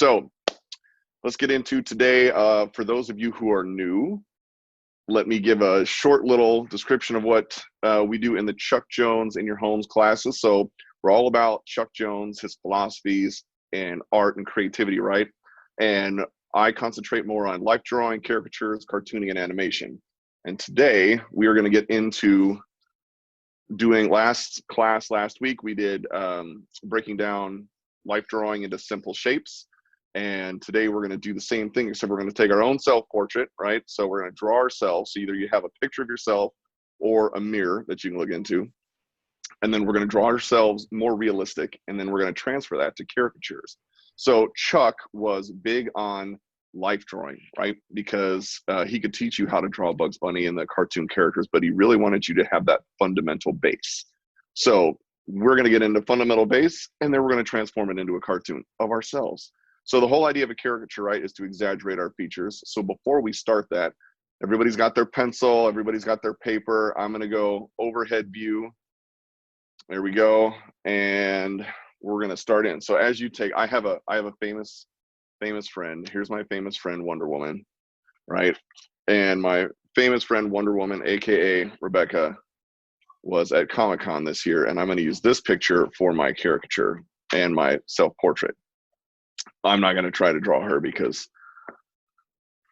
So let's get into today. For those of you who are new, let me give a short little description of what we do in the Chuck Jones in Your Homes classes. So we're all about Chuck Jones, his philosophies, and art and creativity, right? And I concentrate more on life drawing, caricatures, cartooning, and animation. And today we are going to get into doing last week, we did breaking down life drawing into simple shapes. And today we're going to do the same thing, except we're going to take our own self-portrait, right? So we're going to draw ourselves. So either you have a picture of yourself or a mirror that you can look into. And then we're going to draw ourselves more realistic. And then we're going to transfer that to caricatures. So Chuck was big on life drawing, right? Because he could teach you how to draw Bugs Bunny and the cartoon characters, but he really wanted you to have that fundamental base. So we're going to get into fundamental base, and then we're going to transform it into a cartoon of ourselves. So the whole idea of a caricature, right, is to exaggerate our features. So before we start that, everybody's got their pencil, everybody's got their paper. I'm going to go overhead view. There we go. And we're going to start in. So as you take, I have a famous friend. Here's my famous friend, Wonder Woman, right? And my famous friend, Wonder Woman, AKA Rebecca, was at Comic-Con this year. And I'm going to use this picture for my caricature and my self-portrait. I'm not going to try to draw her because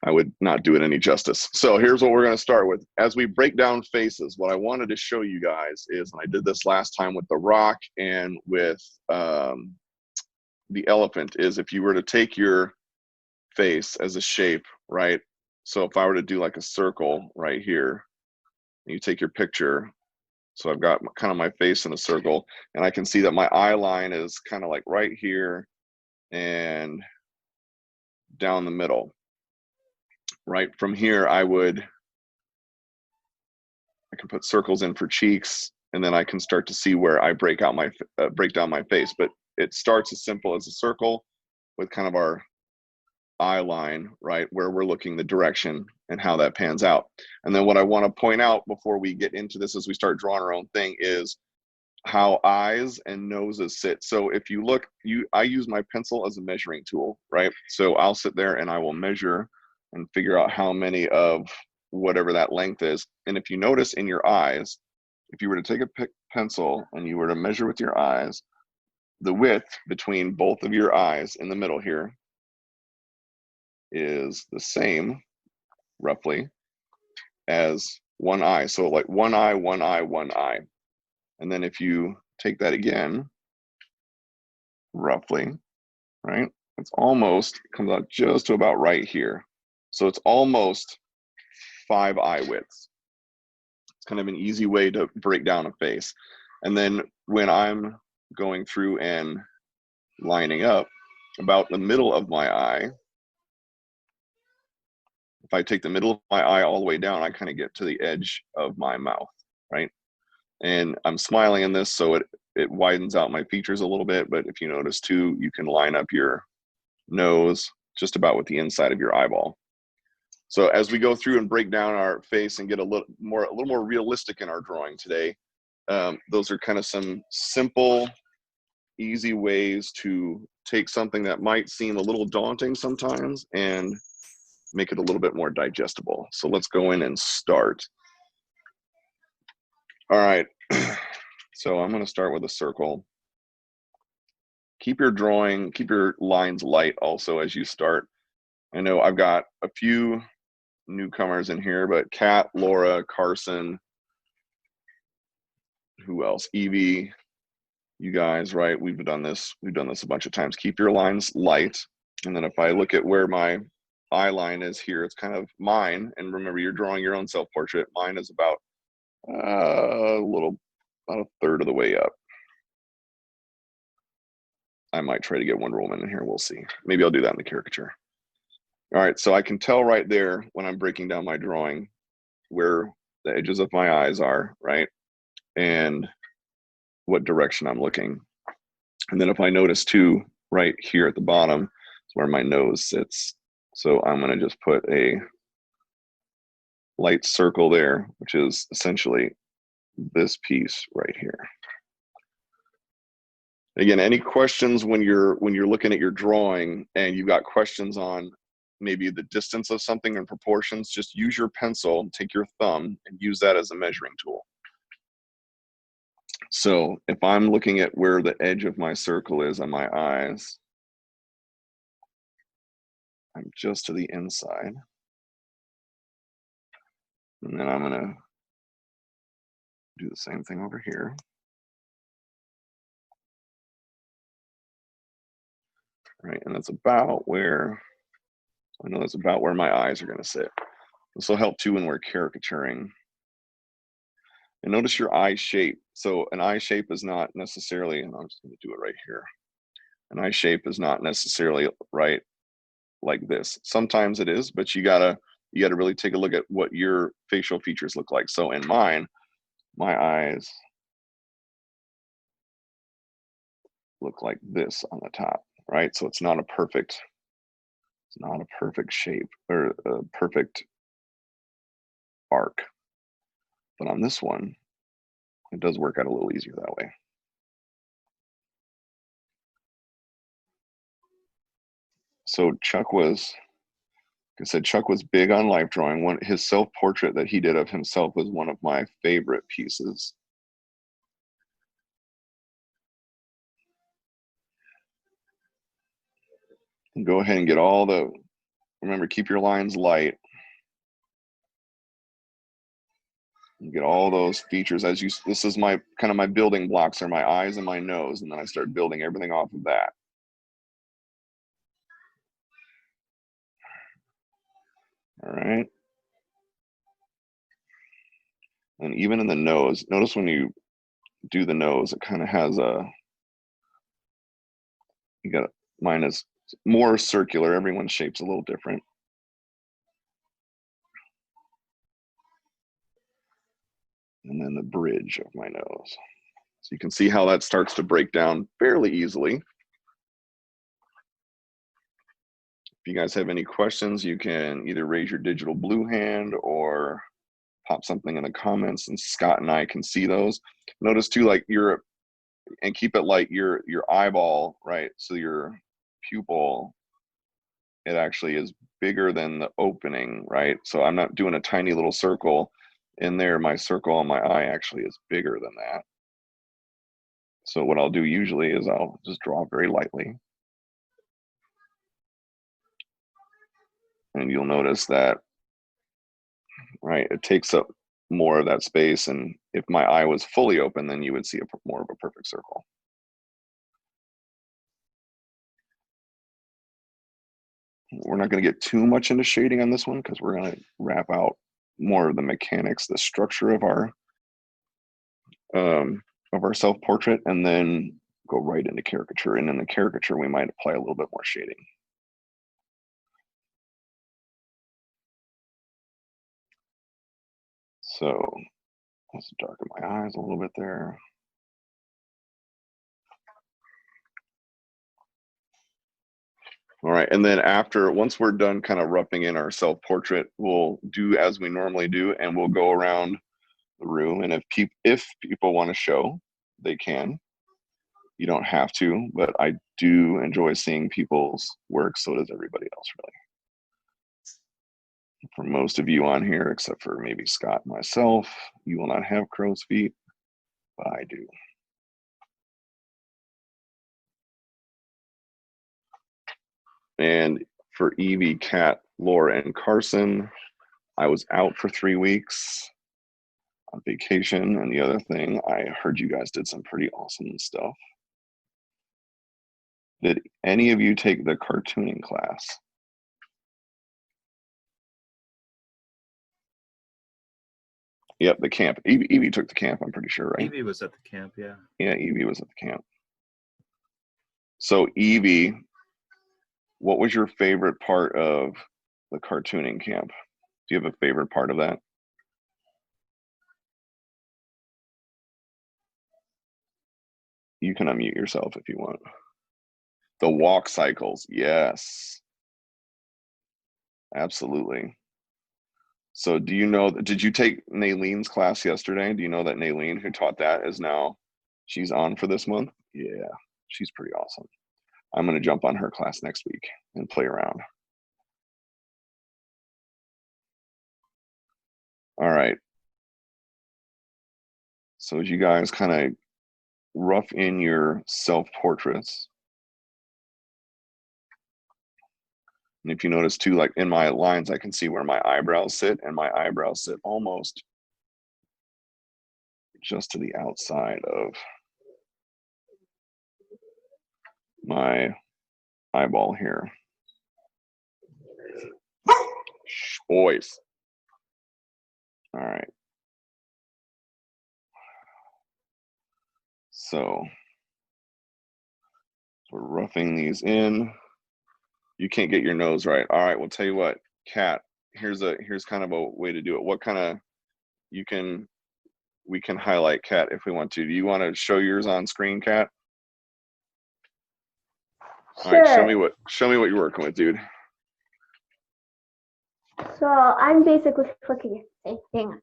I would not do it any justice. So here's what we're going to start with. As we break down faces, what I wanted to show you guys is, and I did this last time with the rock and with the elephant, is if you were to take your face as a shape, right? So if I were to do like a circle right here, and you take your picture, so I've got kind of my face in a circle, and I can see that my eye line is kind of like right here and down the middle. Right from here, I can put circles in for cheeks, and then I can start to see where I break down my face. But it starts as simple as a circle with kind of our eye line, right, where we're looking the direction and how that pans out. And then what I want to point out before we get into this, as we start drawing our own thing, is how eyes and noses sit. So if you look, I use my pencil as a measuring tool, right? So I'll sit there and I will measure and figure out how many of whatever that length is. And if you notice in your eyes, if you were to take a pencil and you were to measure with your eyes, the width between both of your eyes in the middle here is the same, roughly, as one eye. So like one eye, one eye, one eye. And then if you take that again, roughly, right, it's almost, comes out just to about right here. So it's almost 5 eye widths. It's kind of an easy way to break down a face. And then when I'm going through and lining up about the middle of my eye, if I take the middle of my eye all the way down, I kind of get to the edge of my mouth, right? And I'm smiling in this, so it widens out my features a little bit. But if you notice too, you can line up your nose just about with the inside of your eyeball. So as we go through and break down our face and get a little more realistic in our drawing today, those are kind of some simple, easy ways to take something that might seem a little daunting sometimes and make it a little bit more digestible. So let's go in and start. All right, so I'm going to start with a circle. Keep your lines light also as you start. I know I've got a few newcomers in here, but Kat, Laura, Carson, who else? Evie, you guys, right? We've done this a bunch of times. Keep your lines light. And then if I look at where my eye line is here, it's kind of mine. And remember, you're drawing your own self-portrait. Mine is about about a third of the way up. I might try to get Wonder Woman in here. We'll see. Maybe I'll do that in the caricature. All right, so I can tell right there when I'm breaking down my drawing where the edges of my eyes are, right? And what direction I'm looking. And then if I notice too, right here at the bottom is where my nose sits. So I'm going to just put a light circle there, which is essentially this piece right here. Again, any questions when you're looking at your drawing and you've got questions on maybe the distance of something and proportions, just use your pencil, take your thumb, and use that as a measuring tool. So if I'm looking at where the edge of my circle is on my eyes, I'm just to the inside. And then I'm going to do the same thing over here. Right, and that's about where, I know that's about where my eyes are going to sit. This will help too when we're caricaturing. And notice your eye shape. So an eye shape is not necessarily, and I'm just going to do it right here. An eye shape is not necessarily right like this. Sometimes it is, but you gotta really take a look at what your facial features look like. So in mine, my eyes look like this on the top, right? So it's not a perfect shape or a perfect arc. But on this one, it does work out a little easier that way. So Chuck was, like I said, Chuck was big on life drawing. His self-portrait that he did of himself was one of my favorite pieces. And go ahead and get all the, remember, keep your lines light. You get all those features as you, this is my kind of my building blocks are my eyes and my nose, and then I start building everything off of that. All right. And even in the nose, notice when you do the nose, it kind of has a, you got, mine is more circular. Everyone's shape's a little different. And then the bridge of my nose. So you can see how that starts to break down fairly easily. If you guys have any questions, you can either raise your digital blue hand or pop something in the comments, and Scott and I can see those. Notice too, like and keep it like your eyeball, right? So your pupil, it actually is bigger than the opening, right? So I'm not doing a tiny little circle in there. My circle on my eye actually is bigger than that. So what I'll do usually is I'll just draw very lightly. And you'll notice that, right, it takes up more of that space. And if my eye was fully open, then you would see more of a perfect circle. We're not going to get too much into shading on this one because we're going to wrap out more of the mechanics, the structure of our self-portrait, and then go right into caricature. And in the caricature, we might apply a little bit more shading. So let's darken my eyes a little bit there. All right, and then once we're done kind of roughing in our self-portrait, we'll do as we normally do, and we'll go around the room. And if people want to show, they can. You don't have to, but I do enjoy seeing people's work. So does everybody else, really. For most of you on here, except for maybe Scott and myself, you will not have crow's feet, but I do. And for Evie, Kat, Laura, and Carson, I was out for 3 weeks on vacation. And the other thing, I heard you guys did some pretty awesome stuff. Did any of you take the cartooning class? Yep, the camp. Evie took the camp, I'm pretty sure, right? Evie was at the camp, yeah. Yeah, Evie was at the camp. So Evie, what was your favorite part of the cartooning camp? Do you have a favorite part of that? You can unmute yourself if you want. The walk cycles, yes. Absolutely. So do you know, did you take Naileen's class yesterday? Do you know that Naileen, who taught that, is now, she's on for this month? Yeah. She's pretty awesome. I'm going to jump on her class next week and play around. All right. So as you guys kind of rough in your self-portraits, and if you notice too, like in my lines, I can see where my eyebrows sit, and my eyebrows sit almost just to the outside of my eyeball here. Shh, boys. All right. So we're roughing these in. You can't get your nose right. All right, we'll tell you what, Kat, here's kind of a way to do it. What kind of, we can highlight Kat if we want to. Do you want to show yours on screen, Kat? Sure. All right, show me what you're working with, dude. So I'm basically looking at the same thing.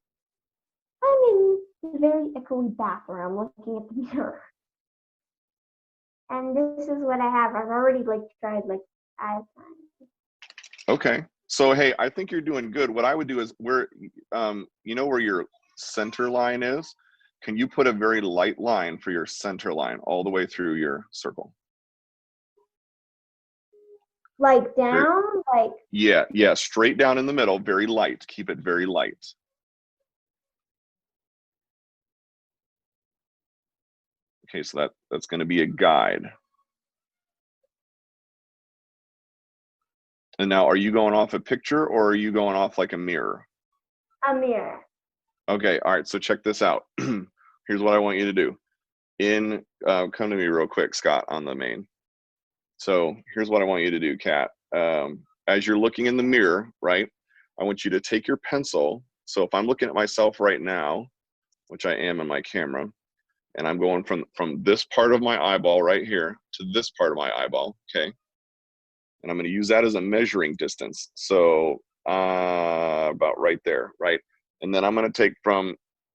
I'm in a very echoey bathroom looking at the mirror. And this is what I have. I've already tried eyes. Okay. So hey, I think you're doing good. What I would do is you know where your center line is? Can you put a very light line for your center line all the way through your circle? Like down? Yeah, straight down in the middle, very light. Keep it very light. Okay, so that's going to be a guide. And now, are you going off a picture or are you going off like a mirror? A mirror. Okay, all right, so check this out. Here's what I want you to do. Come to me real quick, Scott, on the main. So here's what I want you to do, Kat. As you're looking in the mirror, right, I want you to take your pencil. So if I'm looking at myself right now, which I am in my camera, and I'm going from this part of my eyeball right here to this part of my eyeball, okay? And I'm going to use that as a measuring distance. So about right there, right? And then I'm going to take from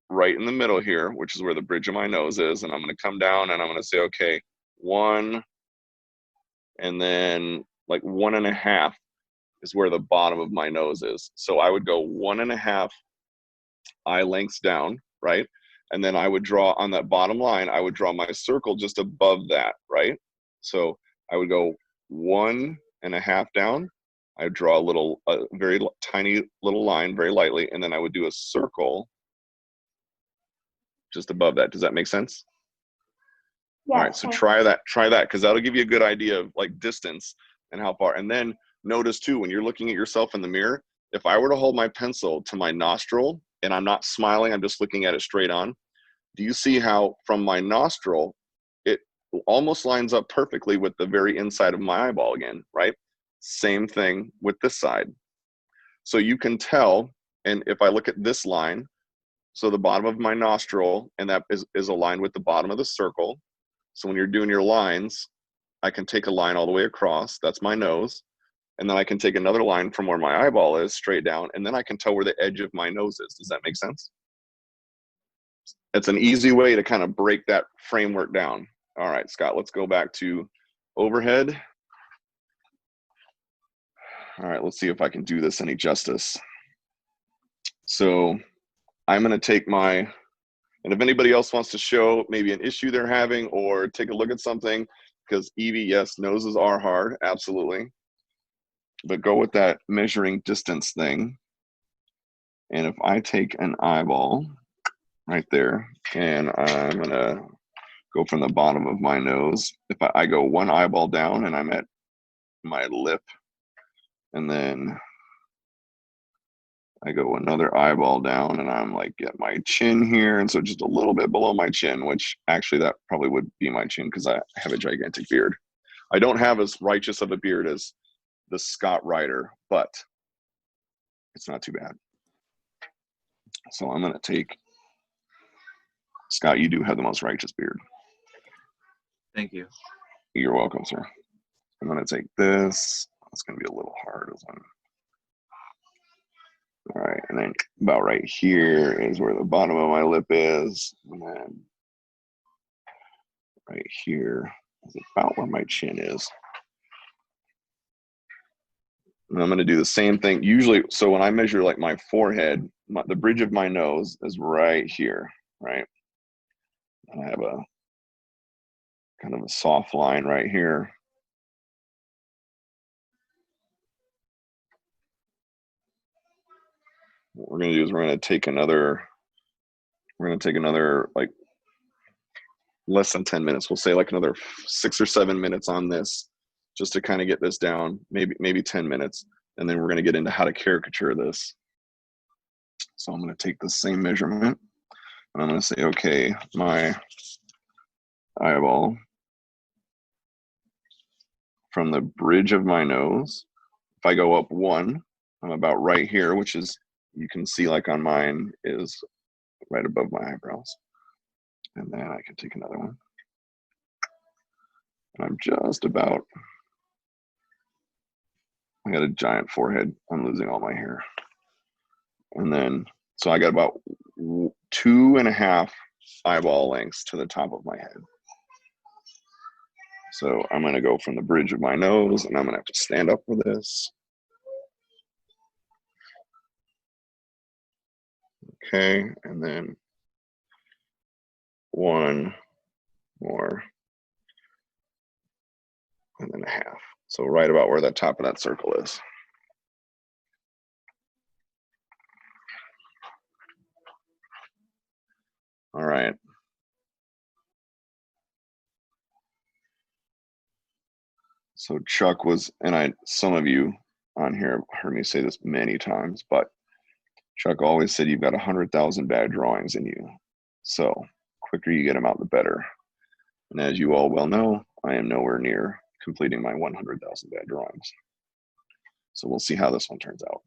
right in the middle here, which is where the bridge of my nose is, and I'm going to come down and I'm going to say, okay, 1, and then like 1.5 is where the bottom of my nose is. So I would go 1.5 eye lengths down, right? And then I would draw on that bottom line, I would draw my circle just above that, right? So I would go 1.5 down. I would draw a very tiny little line very lightly, and then I would do a circle just above that. Does that make sense? Yes. All right, so try that, because that'll give you a good idea of like distance and how far. And then notice too, when you're looking at yourself in the mirror, if I were to hold my pencil to my nostril and I'm not smiling, I'm just looking at it straight on, do you see how from my nostril, it almost lines up perfectly with the very inside of my eyeball again, right? Same thing with this side. So you can tell, and if I look at this line, so the bottom of my nostril, and that is aligned with the bottom of the circle. So when you're doing your lines, I can take a line all the way across, that's my nose, and then I can take another line from where my eyeball is straight down, and then I can tell where the edge of my nose is. Does that make sense? It's an easy way to kind of break that framework down. All right, Scott, let's go back to overhead. All right, let's see if I can do this any justice. So I'm going to take and if anybody else wants to show maybe an issue they're having or take a look at something, because Evie, yes, noses are hard, absolutely. But go with that measuring distance thing. And if I take an eyeball right there, and I'm going to go from the bottom of my nose. If I go one eyeball down and I'm at my lip, and then I go another eyeball down and I'm like at my chin here, and so just a little bit below my chin, which actually that probably would be my chin because I have a gigantic beard. I don't have as righteous of a beard as the Scott Ryder, but it's not too bad. So I'm going to take, Scott, you do have the most righteous beard. Thank you. You're welcome, sir. I'm going to take this. It's going to be a little hard as one. All right, and then about right here is where the bottom of my lip is, and then right here is about where my chin is. And I'm going to do the same thing. Usually, so when I measure like my forehead, the bridge of my nose is right here, right? And I have a kind of a soft line right here. What we're going to do is we're going to take another like less than 10 minutes. We'll say like another 6 or 7 minutes on this just to kind of get this down, maybe 10 minutes. And then we're going to get into how to caricature this. So I'm going to take the same measurement and I'm going to say, okay, my eyeball from the bridge of my nose, if I go up 1, I'm about right here, which is, you can see like on mine is right above my eyebrows. And then I can take another one. And I'm just about, I got a giant forehead. I'm losing all my hair. And then, so I got about 2.5 eyeball lengths to the top of my head. So I'm going to go from the bridge of my nose and I'm going to have to stand up for this. Okay, and then 1 more, and then 1/2. So right about where the top of that circle is. All right. So Chuck was, and some of you on here have heard me say this many times, but Chuck always said you've got 100,000 bad drawings in you. So quicker you get them out, the better. And as you all well know, I am nowhere near completing my 100,000 bad drawings. So we'll see how this one turns out.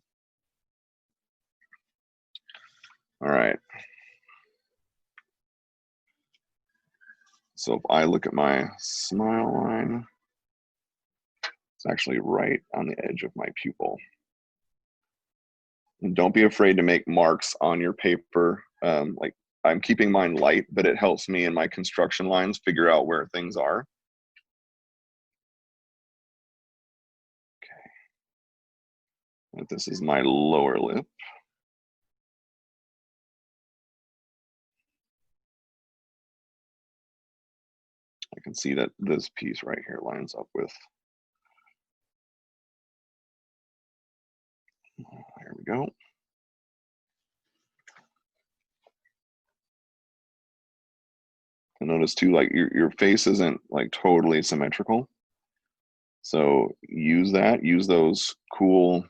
All right. So if I look at my smile line, it's actually right on the edge of my pupil. And don't be afraid to make marks on your paper. Like I'm keeping mine light, but it helps me in my construction lines figure out where things are. Okay. And this is my lower lip. I can see that this piece right here lines up with, here we go. And notice too, like your face isn't like totally symmetrical. So use those cool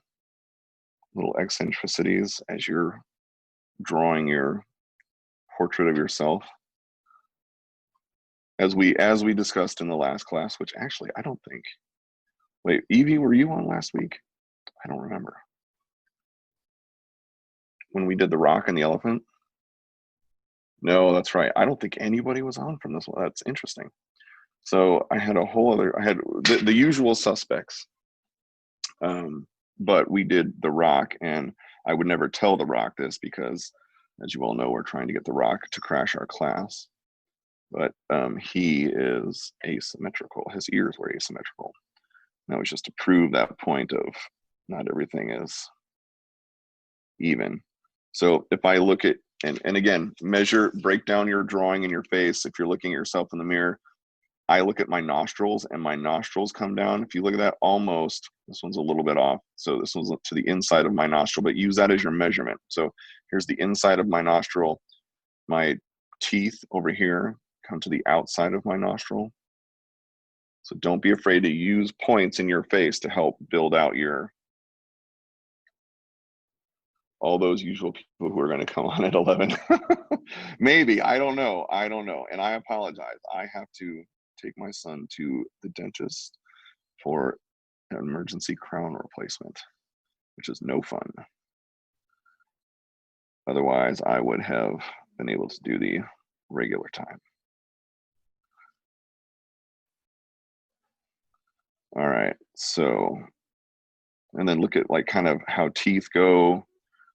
little eccentricities as you're drawing your portrait of yourself. As we discussed in the last class, which actually I don't think, wait, Evie, were you on last week? I don't remember. When we did the rock and the elephant? No, that's right. I don't think anybody was on from this one. That's interesting. So I had a whole other, I had the usual suspects, but we did the rock, and I would never tell the rock this because, as you all know, we're trying to get the rock to crash our class. But he is asymmetrical. His ears were asymmetrical. That was just to prove that point of not everything is even. So if I look at, and again, break down your drawing in your face. If you're looking at yourself in the mirror, I look at my nostrils and my nostrils come down. If you look at that, almost, this one's a little bit off. So this one's to the inside of my nostril, but use that as your measurement. So here's the inside of my nostril. My teeth over here come to the outside of my nostril. So don't be afraid to use points in your face to help build out all those usual people who are going to come on at 11. Maybe, I don't know. And I apologize. I have to take my son to the dentist for an emergency crown replacement, which is no fun. Otherwise, I would have been able to do the regular time. All right, so, and then look at like kind of how teeth go,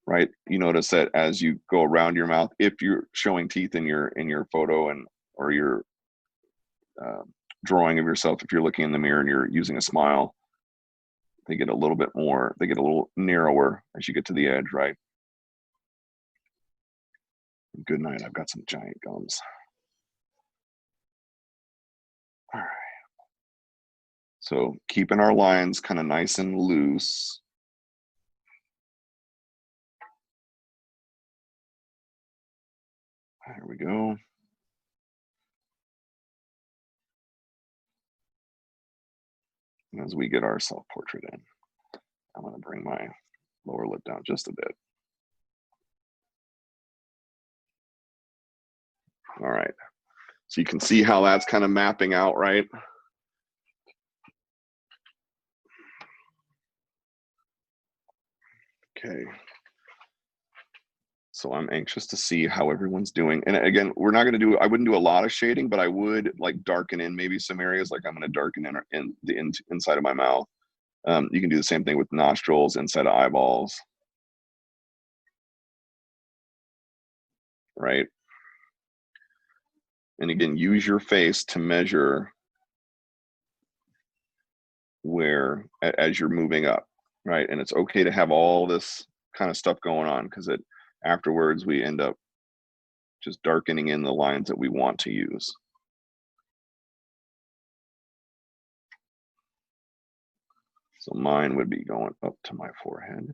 right? You notice that as you go around your mouth, if you're showing teeth in your photo or your drawing of yourself, if you're looking in the mirror and you're using a smile, they get a little bit more, they get a little narrower as you get to the edge, right? Good night. I've got some giant gums. All right. So keeping our lines kind of nice and loose. There we go. And as we get our self-portrait in, I'm going to bring my lower lip down just a bit. All right. So you can see how that's kind of mapping out, right? Okay. So I'm anxious to see how everyone's doing. And again, we're not going to do, I wouldn't do a lot of shading, but I would like darken in maybe some areas. Like I'm going to darken in the inside of my mouth. You can do the same thing with nostrils, inside of eyeballs. Right? And again, use your face to measure where, as you're moving up, right? And it's okay to have all this kind of stuff going on, because afterwards we end up just darkening in the lines that we want to use. So mine would be going up to my forehead.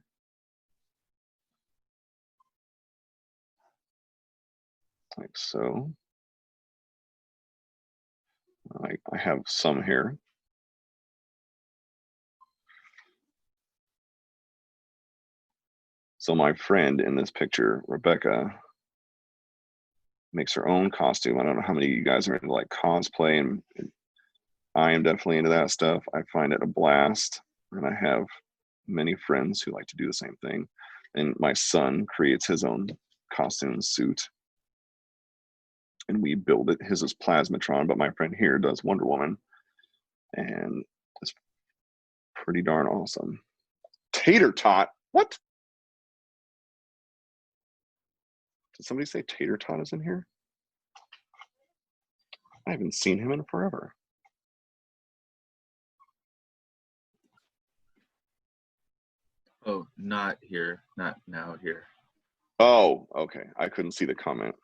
Like so. I have some here. So my friend in this picture, Rebecca, makes her own costume. I don't know how many of you guys are into like cosplay, and I am definitely into that stuff. I find it a blast, and I have many friends who like to do the same thing. And my son creates his own costume suit, and we build it. His is Plasmatron, but my friend here does Wonder Woman, and it's pretty darn awesome. Tater Tot? What? Did somebody say Tater Tot is in here? I haven't seen him in forever. Oh, not here, not now here. Oh, okay. I couldn't see the comment.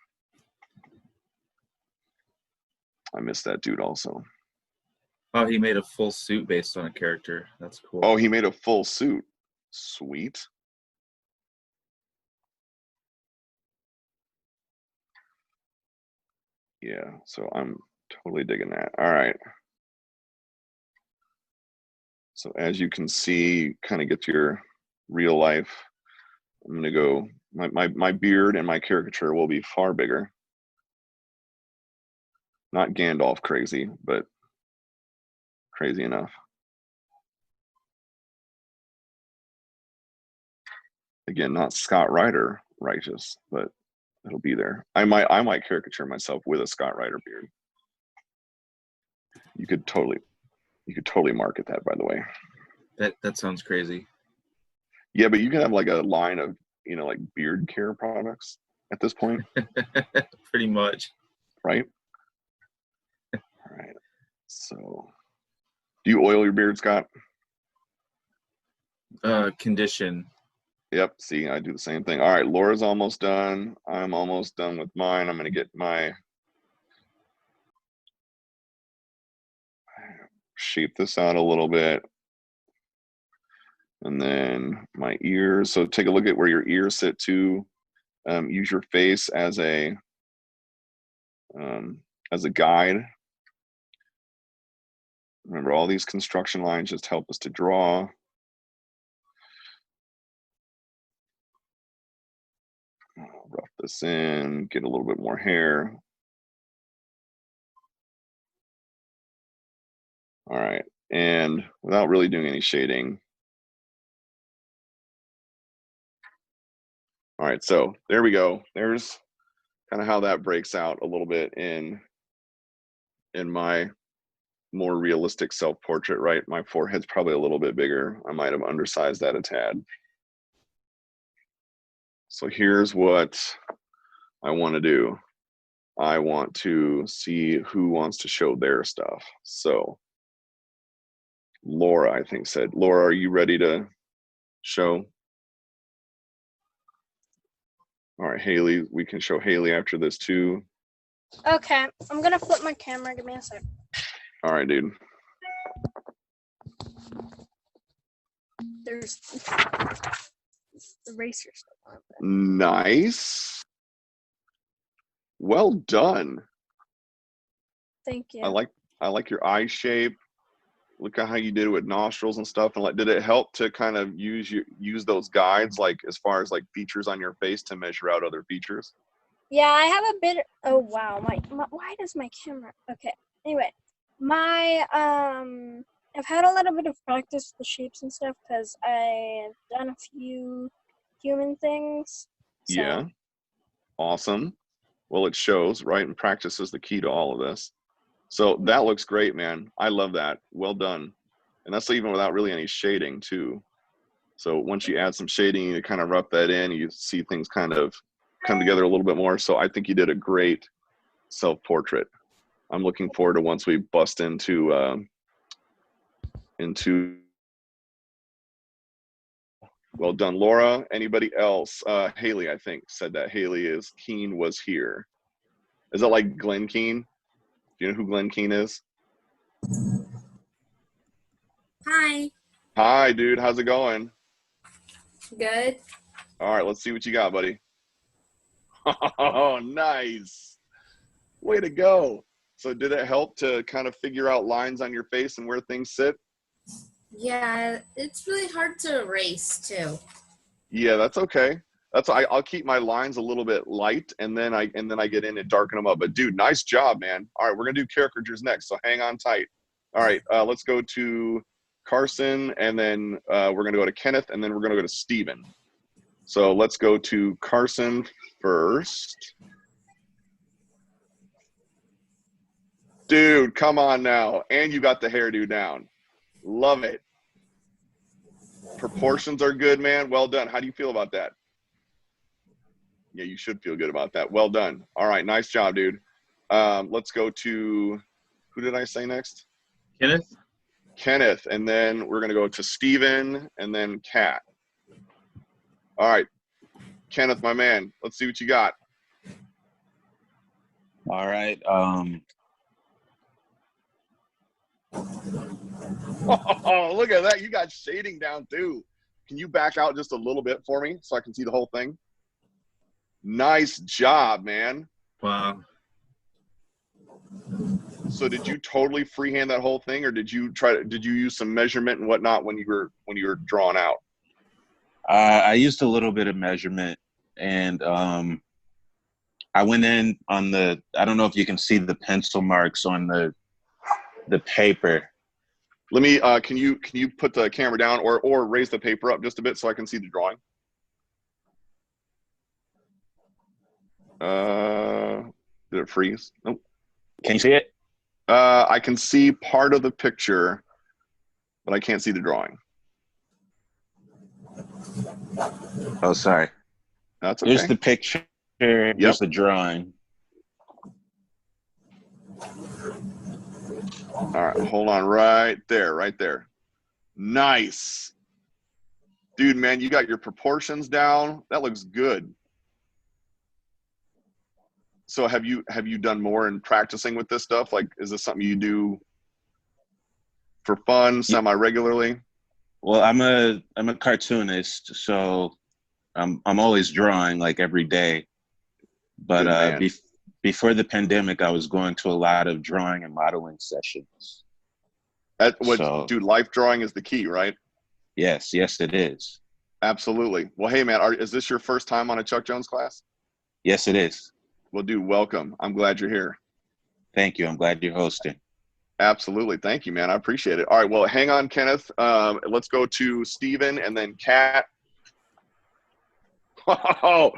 I missed that dude also. Oh, he made a full suit based on a character. That's cool. Oh, he made a full suit. Sweet. Yeah, so I'm totally digging that. All right. So as you can see, kind of get to your real life. I'm gonna go, my beard and my caricature will be far bigger. Not Gandalf crazy, but crazy enough. Again, not Scott Ryder righteous, but it'll be there. I might caricature myself with a Scott Ryder beard. You could totally market that, by the way. That sounds crazy. Yeah, but you can have like a line of, like beard care products at this point. Pretty much. Right? All right. So do you oil your beard, Scott? Condition. Yep. See, I do the same thing. All right. Laura's almost done. I'm almost done with mine. I'm going to get my, shape this out a little bit. And then my ears. So take a look at where your ears sit too. Use your face as a guide. Remember, all these construction lines just help us to draw. I'll rough this in, get a little bit more hair. All right, and without really doing any shading. All right, so there we go. There's kind of how that breaks out a little bit in my more realistic self-portrait, right? My forehead's probably a little bit bigger. I might have undersized that a tad. So here's what I want to do. I want to see who wants to show their stuff. So Laura, I think said, Laura, are you ready to show? All right, Haley, we can show Haley after this too. Okay, I'm gonna flip my camera. Give me a sec. All right, dude. There's eraser stuff on it. Nice. Well done. Thank you. I like your eye shape. Look at how you did it with nostrils and stuff. And like, did it help to kind of use those guides, like as far as like features on your face to measure out other features? Yeah, I have a bit. Oh wow, my why does my camera? Okay. Anyway, my I've had a little bit of practice with the shapes and stuff because I've done a few human things. So. Yeah. Awesome. Well, it shows, right? And practice is the key to all of this. So that looks great, man. I love that. Well done. And that's even without really any shading too. So once you add some shading, you kind of rough that in, you see things kind of come together a little bit more. So I think you did a great self-portrait. I'm looking forward to once we bust into well done, Laura. Anybody else? Haley, I think, said that Haley Keene was here. Is that like Glenn Keene? Do you know who Glenn Keene is? Hi. Hi, dude. How's it going? Good. All right, let's see what you got, buddy. Oh, nice. Way to go. So did it help to kind of figure out lines on your face and where things sit? Yeah, it's really hard to erase too. Yeah, that's okay. I'll keep my lines a little bit light and then I get in and darken them up. But dude, nice job, man. All right, we're gonna do caricatures next, so hang on tight. All right, let's go to Carson, and then we're gonna go to Kenneth, and then we're gonna go to Steven. So let's go to Carson first. Dude, come on now. And you got the hairdo down. Love it. Proportions are good, man. Well done. How do you feel about that? Yeah, you should feel good about that. Well done. All right, nice job, dude. Let's go to, who did I say next? Kenneth? Kenneth, and then we're gonna go to Steven, and then Kat. All right, Kenneth, my man, let's see what you got. All right. Oh, look at that. You got shading down too. Can you back out just a little bit for me so I can see the whole thing? Nice job, man. Wow. So did you totally freehand that whole thing, or did you use some measurement and whatnot when you were drawing out? I used a little bit of measurement, and I went in on the, I don't know if you can see the pencil marks on the paper. Let me, can you put the camera down or raise the paper up just a bit so I can see the drawing? Did it freeze? Nope. Can you see it? I can see part of the picture, but I can't see the drawing. Oh, sorry. That's okay. Here's the picture. Here's the drawing. All right, hold on right there. Nice. Dude, man, you got your proportions down. That looks good. So have you done more in practicing with this stuff? Like, is this something you do for fun, semi-regularly? Well, I'm a cartoonist, so I'm always drawing like every day. But before the pandemic, I was going to a lot of drawing and modeling sessions. Dude, life drawing is the key, right? Yes, it is. Absolutely. Well, hey, man, is this your first time on a Chuck Jones class? Yes, it is. Well, dude, welcome. I'm glad you're here. Thank you. I'm glad you're hosting. Absolutely. Thank you, man. I appreciate it. All right. Well, hang on, Kenneth. Let's go to Steven and then Kat. Oh,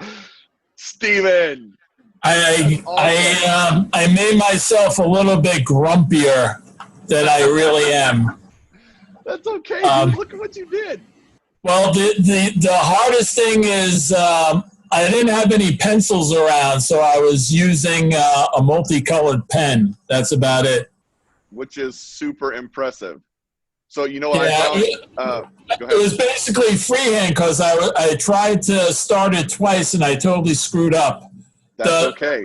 Steven. I made myself a little bit grumpier than I really am. That's okay. Dude, look at what you did. Well, the hardest thing is I didn't have any pencils around, so I was using a multicolored pen. That's about it. Which is super impressive. So you know what I Yeah, found? Go it ahead. was basically freehand because I tried to start it twice and I totally screwed up. That's okay.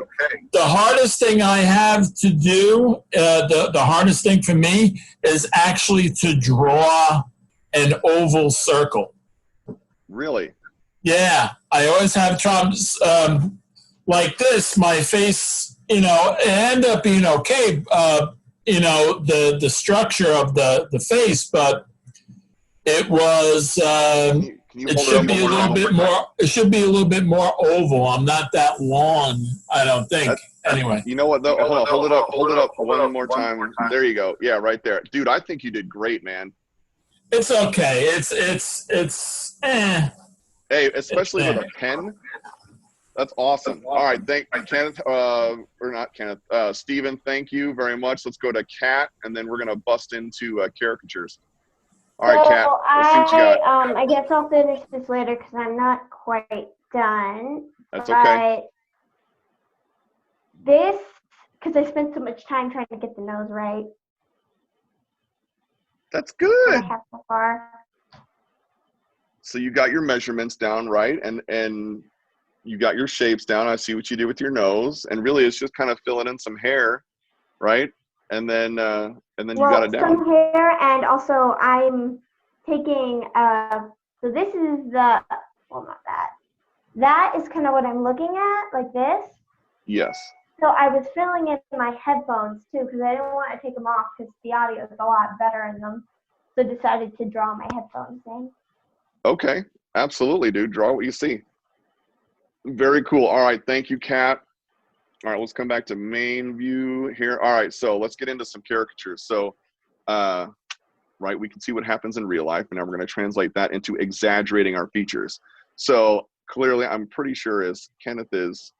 The hardest thing I have to do, the hardest thing for me is actually to draw an oval circle. Really? Yeah, I always have troubles like this. My face, it ended up being okay. The structure of the face, but it was. Can you It hold should it be up a one more little time? bit more. It should be a little bit more oval. I'm not that long. I don't think. Anyway. You know what though? Hold it up one more time. There you go. Yeah, right there. Dude, I think you did great, man. It's okay. It's Hey, especially with a pen. That's awesome. All right, thank Kenneth, or not Kenneth, Stephen, thank you very much. Let's go to Kat, and then we're gonna bust into caricatures. All right, Kat, let's see what you got. I guess I'll finish this later because I'm not quite done. That's okay. This, because I spent so much time trying to get the nose right. That's good. I have so far. So you got your measurements down, right? And you got your shapes down. I see what you do with your nose, and really it's just kind of filling in some hair, right? And then you got it down. Some hair, and also I'm taking so this is not that. That is kind of what I'm looking at, like this. Yes. So I was filling in my headphones too because I didn't want to take them off because the audio is a lot better in them. So I decided to draw my headphones in. Okay, absolutely, dude. Draw what you see. Very cool. All right, thank you, Kat. All right, let's come back to main view here. All right, so let's get into some caricatures. So, right, we can see what happens in real life, and now we're going to translate that into exaggerating our features. So clearly, I'm pretty sure Kenneth is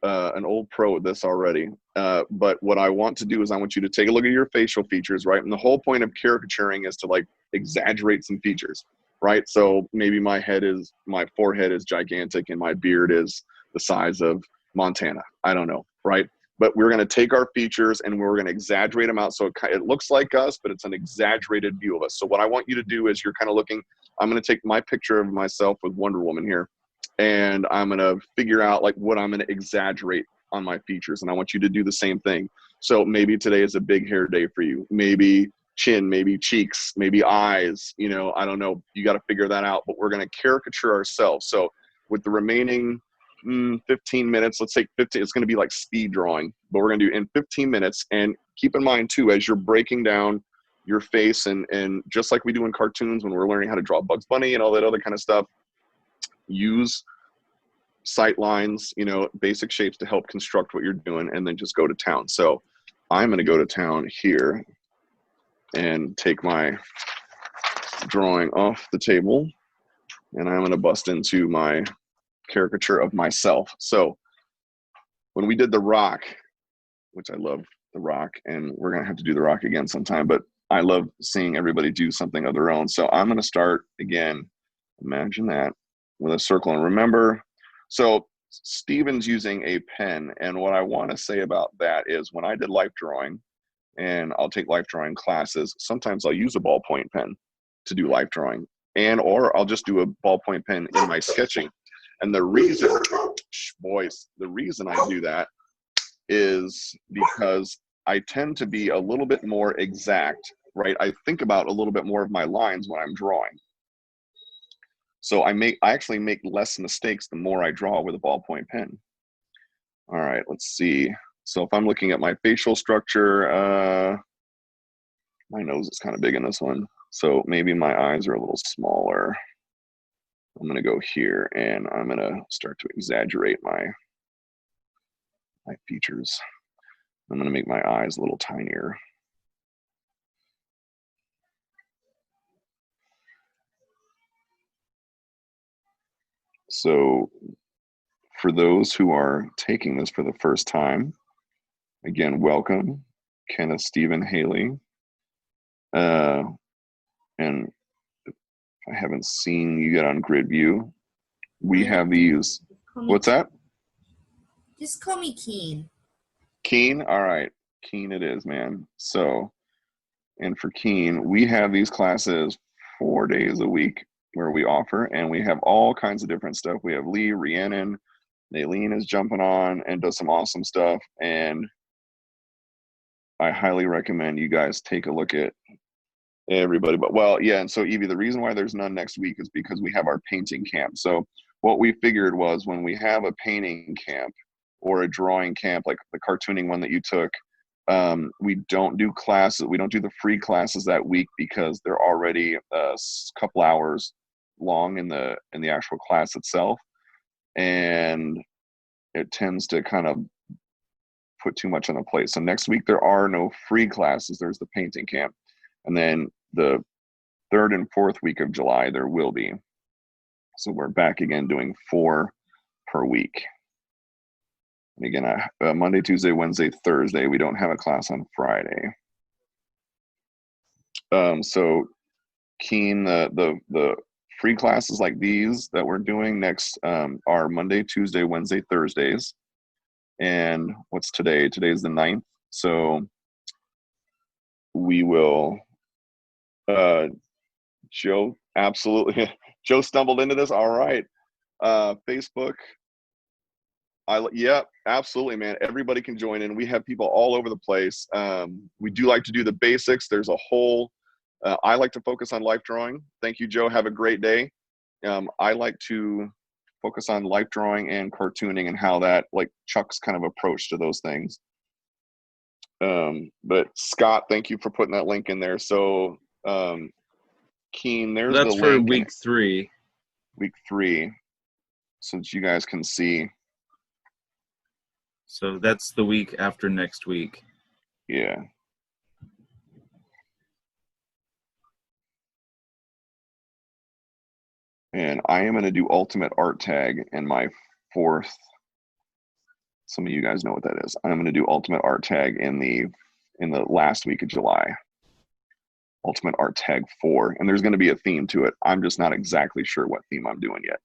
an old pro at this already. But what I want to do is I want you to take a look at your facial features, right? And the whole point of caricaturing is to like exaggerate some features, right? So maybe my forehead is gigantic and my beard is the size of Montana. I don't know, right? But we're going to take our features and we're going to exaggerate them out so it looks like us, but it's an exaggerated view of us. So what I want you to do is you're kind of looking, I'm going to take my picture of myself with Wonder Woman here, and I'm going to figure out like what I'm going to exaggerate on my features. And I want you to do the same thing. So maybe today is a big hair day for you. Maybe chin, maybe cheeks, maybe eyes, I don't know. You got to figure that out, but we're going to caricature ourselves. So with the remaining 15 minutes, let's take 15, it's going to be like speed drawing, but we're going to do in 15 minutes. And keep in mind too, as you're breaking down your face and just like we do in cartoons when we're learning how to draw Bugs Bunny and all that other kind of stuff, use sight lines, basic shapes to help construct what you're doing, and then just go to town. So I'm going to go to town here and take my drawing off the table, and I'm going to bust into my caricature of myself. So when we did The Rock, which I love The Rock, and we're going to have to do The Rock again sometime, but I love seeing everybody do something of their own. So I'm going to start again, imagine that, with a circle. And remember, so Steven's using a pen, and what I want to say about that is when I did life drawing, and I'll take life drawing classes, sometimes I'll use a ballpoint pen to do life drawing, or I'll just do a ballpoint pen in my sketching. And the reason I do that is because I tend to be a little bit more exact, right? I think about a little bit more of my lines when I'm drawing. So I actually make less mistakes the more I draw with a ballpoint pen. All right, let's see. So if I'm looking at my facial structure, my nose is kind of big in this one. So maybe my eyes are a little smaller. I'm gonna go here and I'm gonna start to exaggerate my features. I'm gonna make my eyes a little tinier. So for those who are taking this for the first time, again, welcome, Kenneth, Stephen, Haley. And if I haven't seen you yet on grid view, we have these What's that? Just call me Keen. Keen? All right. Keen it is, man. So, and for Keen, we have these classes 4 days a week where we offer, and we have all kinds of different stuff. We have Lee, Rhiannon, Naleen is jumping on and does some awesome stuff. And I highly recommend you guys take a look at everybody. But well, yeah. And so Evie, the reason why there's none next week is because we have our painting camp. So what we figured was when we have a painting camp or a drawing camp, like the cartooning one that you took, we don't do classes. We don't do the free classes that week because they're already a couple hours long in the actual class itself, and it tends to kind of put too much on the plate. So next week there are no free classes. There's the painting camp, and then the 3rd and 4th week of July there will be. So we're back again doing 4 per week. And again, Monday, Tuesday, Wednesday, Thursday. We don't have a class on Friday. So Keen, the free classes like these that we're doing next are Monday, Tuesday, Wednesday, Thursdays. And what's today? Today's the 9th. So we will, Joe, absolutely. Joe stumbled into this. All right. Facebook. Yeah, absolutely, man. Everybody can join in. We have people all over the place. We do like to do the basics. There's a whole, I like to focus on life drawing. Thank you, Joe. Have a great day. I like to focus on life drawing and cartooning and how that, like Chuck's kind of approach to those things. But Scott, thank you for putting that link in there. So, Keen, there's That's the for link. week 3. Week 3, so that you guys can see. So that's the week after next week. Yeah. And I am going to do Ultimate Art Tag in my 4th. Some of you guys know what that is. I'm going to do Ultimate Art Tag in the last week of July. Ultimate Art Tag 4. And there's going to be a theme to it. I'm just not exactly sure what theme I'm doing yet.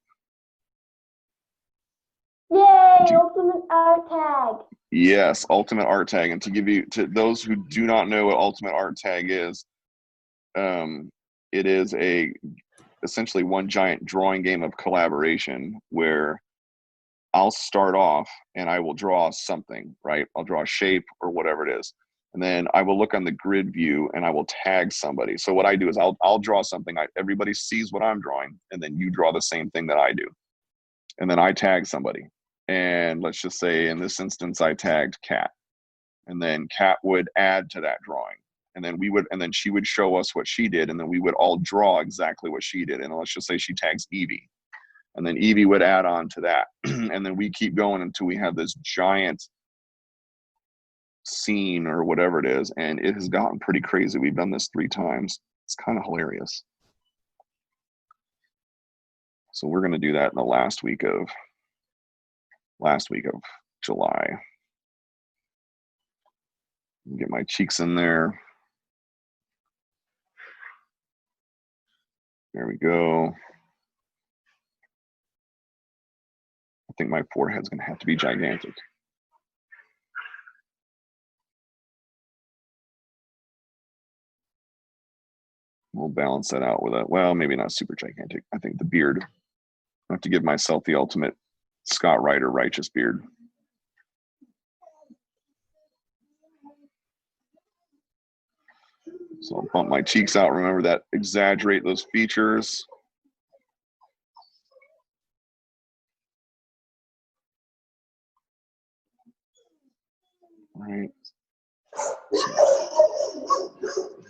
Yay, Ultimate Art Tag. Yes, Ultimate Art Tag. And to those who do not know what Ultimate Art Tag is, it is essentially one giant drawing game of collaboration where I'll start off and I will draw something, right? I'll draw a shape or whatever it is. And then I will look on the grid view and I will tag somebody. So what I do is I'll draw something. Everybody sees what I'm drawing, and then you draw the same thing that I do. And then I tag somebody. And let's just say in this instance, I tagged Kat. And then Kat would add to that drawing. And then she would show us what she did. And then we would all draw exactly what she did. And let's just say she tags Evie. And then Evie would add on to that. And then we keep going until we have this giant scene or whatever it is. And it has gotten pretty crazy. We've done this 3 times. It's kind of hilarious. So we're going to do that in the last week of July. Get my cheeks in there. There we go. I think my forehead's going to have to be gigantic. We'll balance that out with well, maybe not super gigantic. I think the beard. I have to give myself the ultimate Scott Ryder righteous beard. So I'll bump my cheeks out. Remember that, exaggerate those features. All right.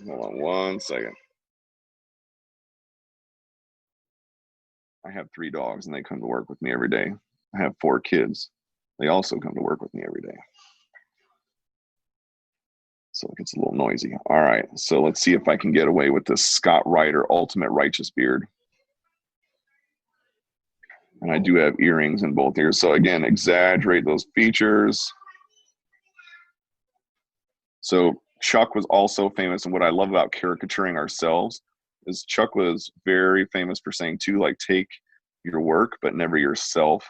Hold on one second. I have 3 dogs and they come to work with me every day. I have 4 kids. They also come to work with me every day. So it gets a little noisy. All right, so let's see if I can get away with this Scott Ryder Ultimate Righteous Beard. And I do have earrings in both ears. So again, exaggerate those features. So Chuck was also famous, and what I love about caricaturing ourselves is Chuck was very famous for saying too, like, take your work, but never yourself.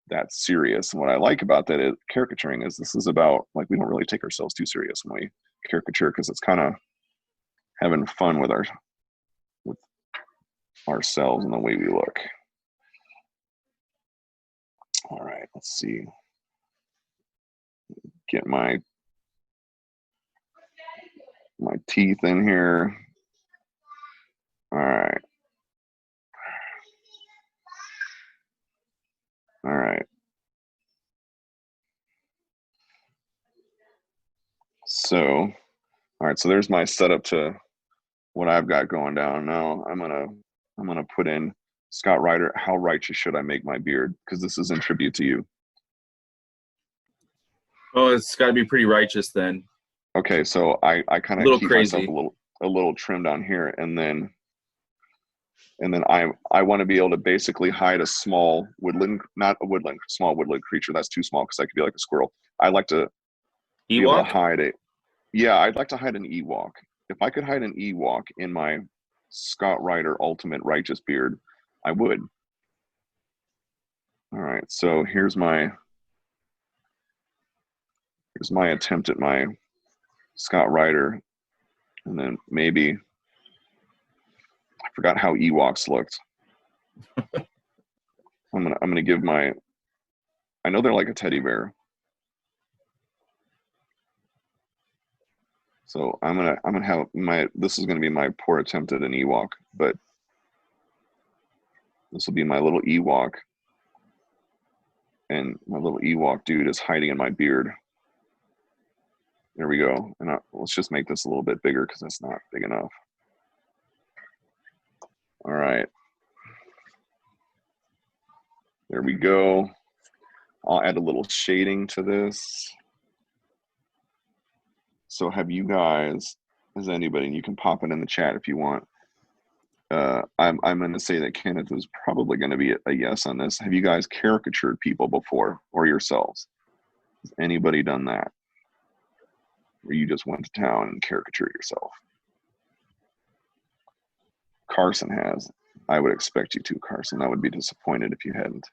that serious. And what I like about that is caricaturing is this is about, like, we don't really take ourselves too serious when we caricature, because it's kind of having fun with ourselves and the way we look. All right, let's see. Get my teeth in here. All right. All right. So, all right, so there's my setup to what I've got going down. Now I'm gonna put in Scott Ryder, how righteous should I make my beard? Because this is in tribute to you. Oh, it's got to be pretty righteous then. Okay, so I kind of keep crazy. myself a little trim down here, and then I want to be able to basically hide a small woodland, not a woodland, small woodland creature. That's too small because I could be like a squirrel. I like to be able to Ewok? hide it. Yeah, I'd like to hide an Ewok. If I could hide an Ewok in my Scott Ryder Ultimate Righteous Beard, I would. All right, so here's my attempt at my Scott Ryder, and then maybe I forgot how Ewoks looked. I'm gonna give my. I know they're like a teddy bear, so I'm gonna have my. This is gonna be my poor attempt at an Ewok, but this will be my little Ewok, and my little Ewok dude is hiding in my beard. There we go. And let's just make this a little bit bigger because it's not big enough. All right. There we go. I'll add a little shading to this. So have you guys, has anybody, and you can pop it in the chat if you want. I'm going to say that Kenneth is probably going to be a yes on this. Have you guys caricatured people before, or yourselves? Has anybody done that? Or you just went to town and caricatured yourself? Carson has. I would expect you to, Carson. I would be disappointed if you hadn't.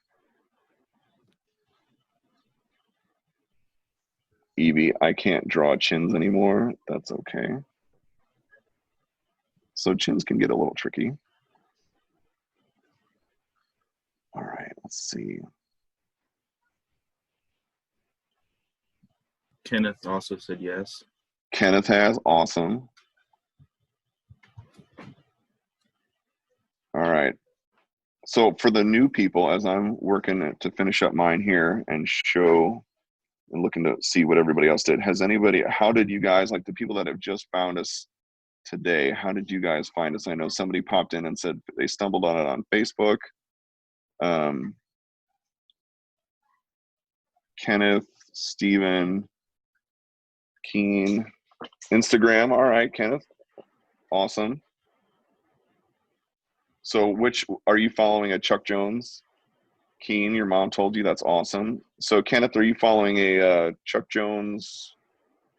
Evie, I can't draw chins anymore. That's okay. So chins can get a little tricky. All right, let's see. Kenneth also said yes. Kenneth has, awesome. All right. So for the new people, as I'm working to finish up mine here and show and looking to see what everybody else did, how did you guys, like the people that have just found us today, how did you guys find us? I know somebody popped in and said they stumbled on it on Facebook. Kenneth, Steven, Keen, Instagram. All right, Kenneth. Awesome. So which are you following? A Chuck Jones? Keen, your mom told you. That's awesome. So Kenneth, are you following a Chuck Jones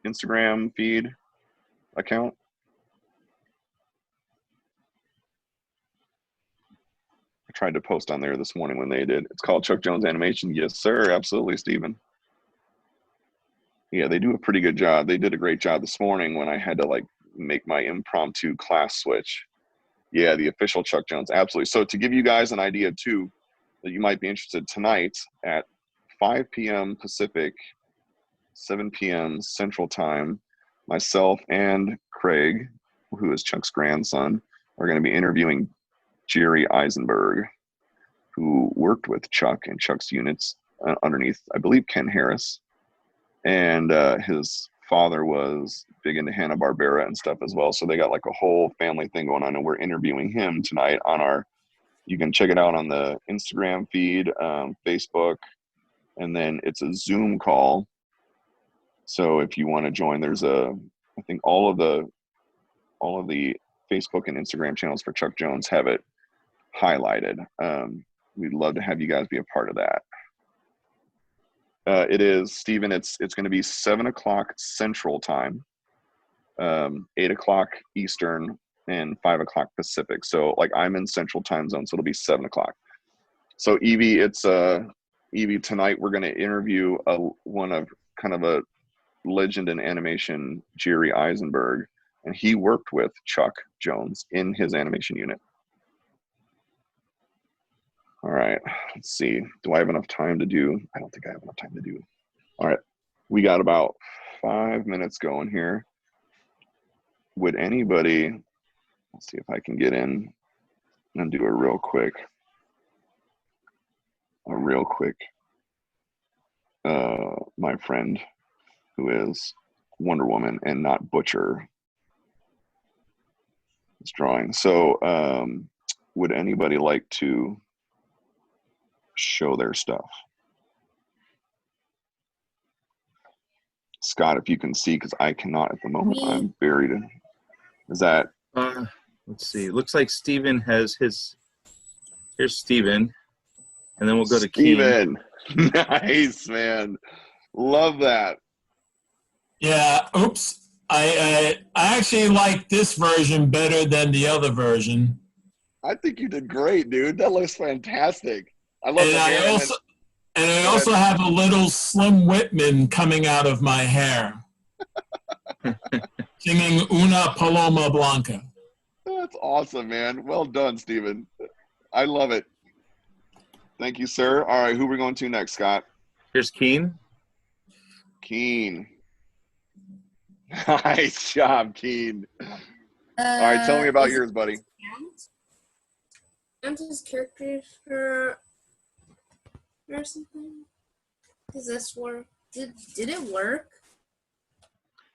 Instagram feed account? I tried to post on there this morning when they did. It's called Chuck Jones Animation. Yes, sir. Absolutely, Steven. Yeah, they do a pretty good job. They did a great job this morning when I had to like make my impromptu class switch. Yeah, the official Chuck Jones. Absolutely. So to give you guys an idea too, that you might be interested, tonight at 5 p.m. Pacific, 7 p.m. Central Time, myself and Craig, who is Chuck's grandson, are going to be interviewing Jerry Eisenberg, who worked with Chuck and Chuck's units underneath, I believe, Ken Harris. And his father was big into Hanna-Barbera and stuff as well. So they got like a whole family thing going on, and we're interviewing him tonight on our, you can check it out on the Instagram feed, Facebook, and then it's a Zoom call. So if you want to join, there's I think all of the Facebook and Instagram channels for Chuck Jones have it highlighted. We'd love to have you guys be a part of that. It is, Stephen, it's going to be 7 o'clock Central Time, 8 o'clock Eastern, and 5 o'clock Pacific. So like I'm in Central Time Zone, so it'll be 7 o'clock. So Evie, it's Evie, tonight we're going to interview one of kind of a legend in animation, Jerry Eisenberg, and he worked with Chuck Jones in his animation unit. All right, let's see. Do I have enough time to do? I don't think I have enough time to do. All right, we got about 5 minutes going here. Would anybody, let's see if I can get in and do a real quick, my friend who is Wonder Woman and not butcher this drawing. So would anybody like to show their stuff? Scott, if you can see, because I cannot at the moment. Me. I'm buried in. Is that? Let's see. Looks like Steven has his. Here's Steven. And then we'll go to Steven. Nice, man. Love that. Yeah. Oops. I actually like this version better than the other version. I think you did great, dude. That looks fantastic. I love And the hair. I also have a little Slim Whitman coming out of my hair, singing Una Paloma Blanca. That's awesome, man. Well done, Steven. I love it. Thank you, sir. All right, who are we going to next, Scott? Here's Keen. Keen. Nice job, Keen. All right, tell me about yours, buddy. I'm just Caricature or something. Does this work? Did it work?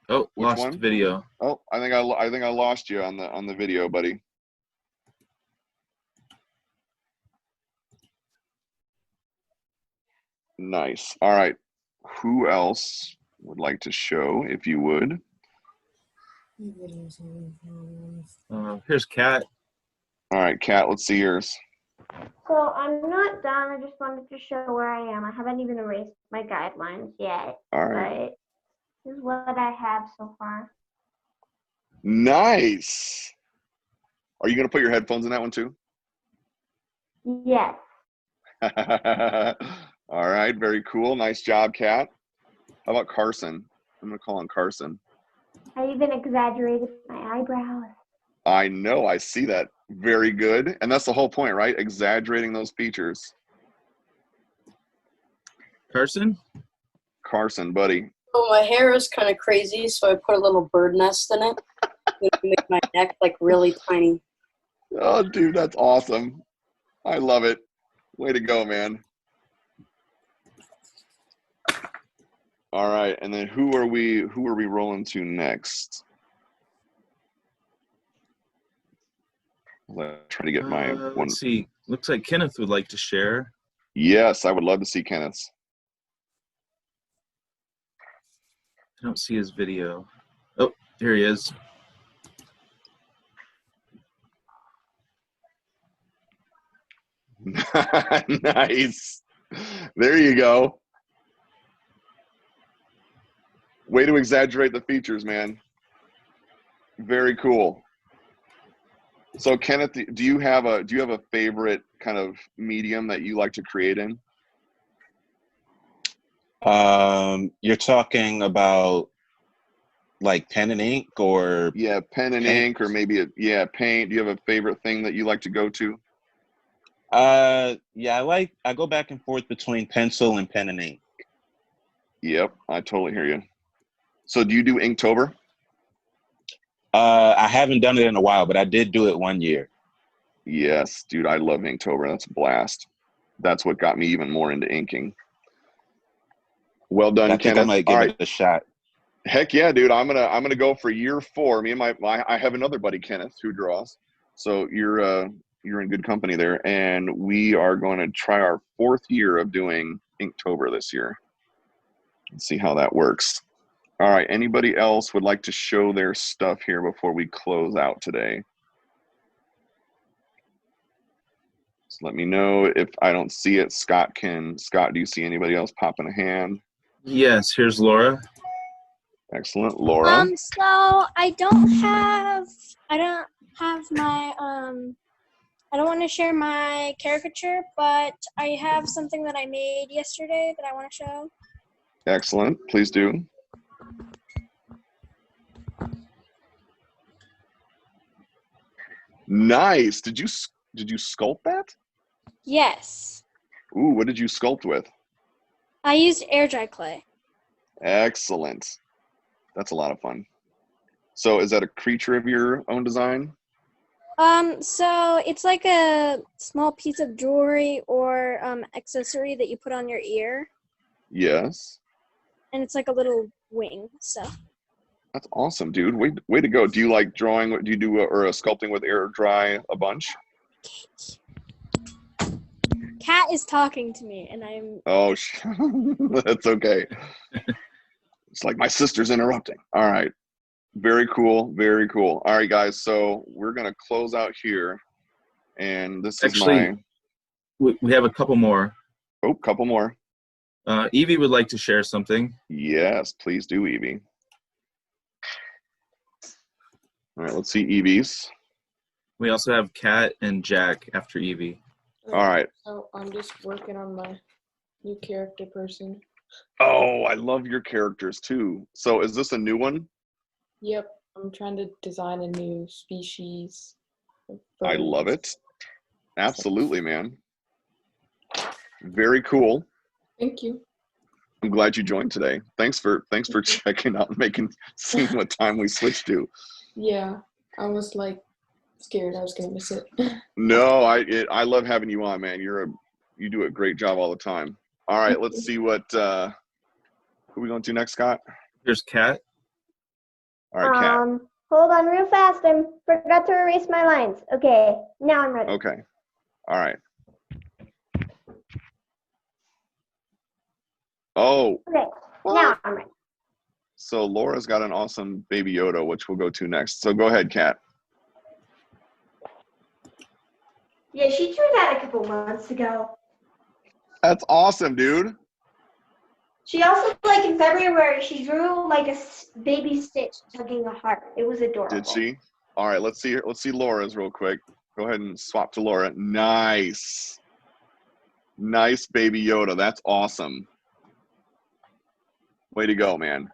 Oh, Which lost one? video. Oh, I think I lost you on the video, buddy. Nice. All right. Who else would like to show, if you would? Here's Kat. All right, Kat, let's see yours. So I'm not done. I just wanted to show where I am. I haven't even erased my guidelines yet. All right. But this is what I have so far. Nice. Are you going to put your headphones in that one too? Yes. All right, very cool. Nice job, Kat. How about Carson? I'm going to call on Carson. I even exaggerated my eyebrows. I know, I see that. Very good. And that's the whole point, right? Exaggerating those features. Carson? Carson, buddy. So my hair is kind of crazy, so I put a little bird nest in it to make my neck like really tiny. Oh, dude, that's awesome. I love it. Way to go, man. All right, and then who are we rolling to next? Let's try to get my one. Let's see. Looks like Kenneth would like to share. Yes, I would love to see Kenneth's. I don't see his video. Oh, here he is. Nice. There you go. Way to exaggerate the features, man. Very cool. So Kenneth, do you have a favorite kind of medium that you like to create in? You're talking about like pen and ink, or Yeah, pen and paint? ink, or maybe paint. Do you have a favorite thing that you like to go to? Yeah, I go back and forth between pencil and pen and ink. Yep, I totally hear you. So do you do Inktober? I haven't done it in a while, but I did do it one year. Yes, dude, I love Inktober. That's a blast. That's what got me even more into inking. Well done, I think Kenneth. I might give it a shot. Heck yeah, dude. I'm gonna go for year 4. Me and I have another buddy, Kenneth, who draws. So you're in good company there, and we are going to try our 4th year of doing Inktober this year. Let's see how that works. All right, anybody else would like to show their stuff here before we close out today? Just let me know if I don't see it. Scott, do you see anybody else popping a hand? Yes, here's Laura. Excellent. Laura? So I don't have my I don't want to share my caricature, but I have something that I made yesterday that I want to show. Excellent. Please do. Nice. Did you sculpt that? Yes. Ooh, what did you sculpt with? I used air dry clay. Excellent. That's a lot of fun. So is that a creature of your own design? So it's like a small piece of jewelry or accessory that you put on your ear, Yes. and it's like a little wing. So That's awesome, dude. Way to go. Do you like drawing? Do you do or sculpting with air dry a bunch? Cat is talking to me, and I'm. Oh, that's okay. It's like my sister's interrupting. All right. Very cool. Very cool. All right, guys. So we're going to close out here. And this is Actually, we have a couple more. Oh, couple more. Evie would like to share something. Yes, please do, Evie. All right, let's see Evie's. We also have Kat and Jack after Evie. All right. So I'm just working on my new character person. Oh, I love your characters too. So is this a new one? Yep, I'm trying to design a new species of I love birds. it. Absolutely, man. Very cool. Thank you. I'm glad you joined today. Thanks for checking out and seeing what time we switched to. Yeah, I was like scared I was gonna miss it. No, I love having you on, man. You do a great job all the time. All right, let's see what who are we going to next, Scott? Here's Kat. All right, Kat. Hold on real fast. I forgot to erase my lines. Okay, now I'm ready. Okay. All right. Oh. Okay, What? now I'm ready. So Laura's got an awesome Baby Yoda, which we'll go to next. So go ahead, Kat. Yeah, she drew that a couple months ago. That's awesome, dude. She also, like in February, she drew like a baby Stitch tugging a heart. It was adorable. Did she? All right, let's see Laura's real quick. Go ahead and swap to Laura. Nice. Nice Baby Yoda. That's awesome. Way to go, man.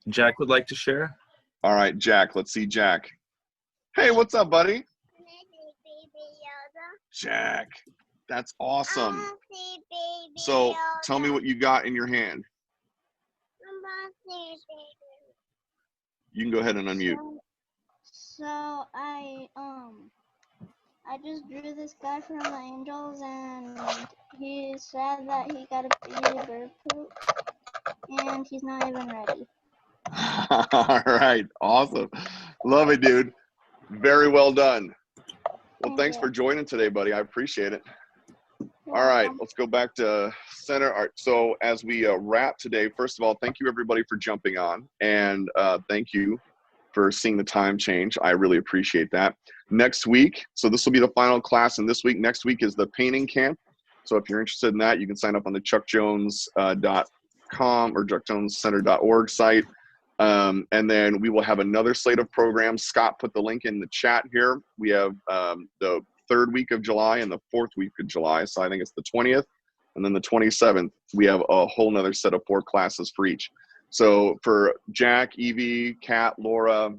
Jack would like to share. All right, Jack. Let's see Jack. Hey, what's up, buddy? Jack. That's awesome. So tell me what you got in your hand. You can go ahead and unmute. So I just drew this guy from the Angels, and he said that he got a baby bird poop, and he's not even ready. All right, awesome. Love it, dude. Very well done. Well, thanks for joining today, buddy. I appreciate it. All right, let's go back to center. All right, so as we wrap today, first of all, thank you everybody for jumping on, and thank you for seeing the time change. I really appreciate that. Next week, so this will be the final class, and this week, next week is the painting camp. So if you're interested in that, you can sign up on the chuckjones.com or chuckjonescenter.org site. And then we will have another slate of programs. Scott put the link in the chat here. We have the 3rd week of July and the 4th week of July. So I think it's the 20th and then the 27th. We have a whole nother set of 4 classes for each. So for Jack, Evie, Kat, Laura,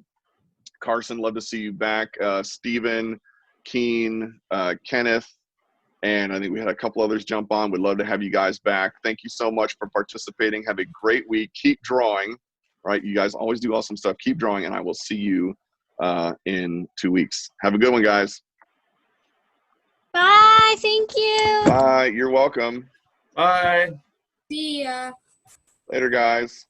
Carson, love to see you back. Stephen, Keen, Kenneth, and I think we had a couple others jump on. We'd love to have you guys back. Thank you so much for participating. Have a great week. Keep drawing. Right, you guys always do awesome stuff. Keep drawing, and I will see you in 2 weeks. Have a good one, guys. Bye. Thank you. Bye. You're welcome. Bye. See ya. Later, guys.